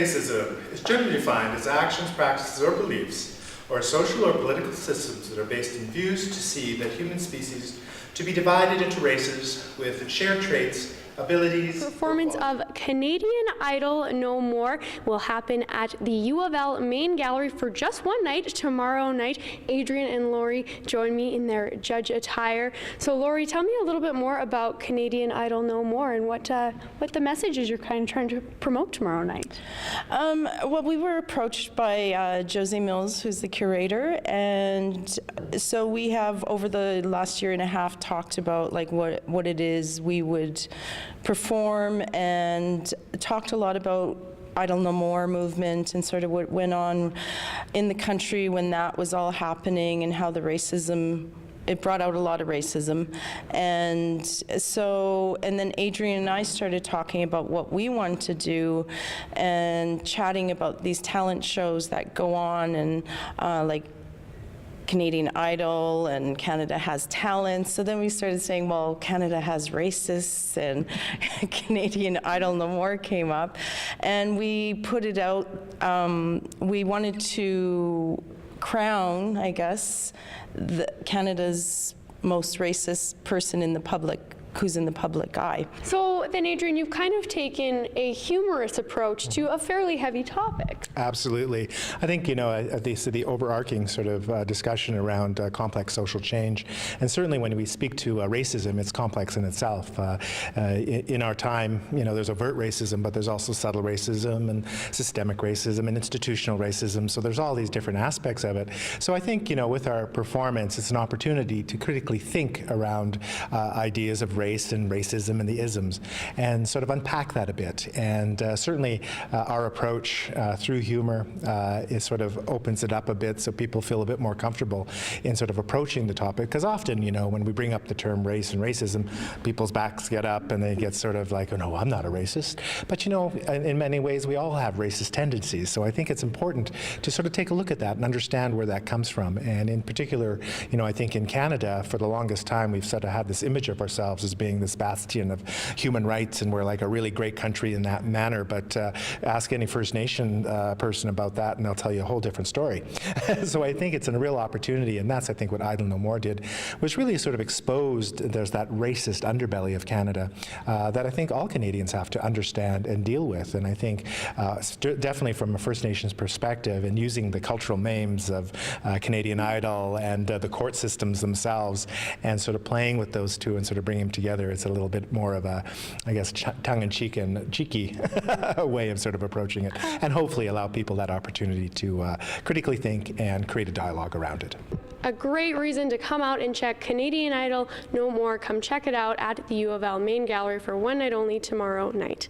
Racism is generally defined as actions, practices, or beliefs, or social or political systems that are based in views to see that human species to be divided into races with shared traits, abilities. Performance of Canadian Idol No More will happen at the U of L main gallery for just one night, tomorrow night. Adrian and Lori join me in their judge attire. So Lori, tell me a little bit more about Canadian Idol No More and what the message is you're kind of trying to promote tomorrow night. Well, we were approached by Josie Mills, who's the curator, and so we have over the last year and a half talked about like what it is we would perform, and talked a lot about Idol No More movement and sort of what went on in the country when that was all happening, and how the racism, it brought out a lot of racism. And so, and then Adrian and I started talking about what we want to do and chatting about these talent shows that go on, and like Canadian Idol and Canada Has Talent. So then we started saying, well, Canada has racists, and Canadian Idol No More came up. And we put it out, we wanted to crown, I guess, Canada's most racist person in the public, who's in the public eye. So then, Adrian, you've kind of taken a humorous approach to a fairly heavy topic. Absolutely. I think, you know, the overarching sort of discussion around complex social change, and certainly when we speak to racism, it's complex in itself. In our time, you know, there's overt racism, but there's also subtle racism and systemic racism and institutional racism, so there's all these different aspects of it. So I think, you know, with our performance, it's an opportunity to critically think around ideas of race and racism and the isms, and sort of unpack that a bit. And certainly our approach through humor is sort of opens it up a bit so people feel a bit more comfortable in sort of approaching the topic. Because often, you know, when we bring up the term race and racism, people's backs get up and they get sort of like, oh no, I'm not a racist. But you know, in many ways, we all have racist tendencies. So I think it's important to sort of take a look at that and understand where that comes from. And in particular, you know, I think in Canada, for the longest time, we've sort of had this image of ourselves as being this bastion of human rights, and we're like a really great country in that manner. But ask any First Nation person about that, and they'll tell you a whole different story. So I think it's a real opportunity, and that's, I think, what Idol No More did, was really sort of exposed there's that racist underbelly of Canada that I think all Canadians have to understand and deal with. And I think definitely from a First Nations perspective, and using the cultural memes of Canadian Idol and the court systems themselves, and sort of playing with those two and sort of bringing them together, it's a little bit more of a, I guess, tongue-in-cheek and cheeky way of sort of approaching it, and hopefully allow people that opportunity to critically think and create a dialogue around it. A great reason to come out and check Canadian Idol No More. Come check it out at the U of L main gallery for one night only tomorrow night.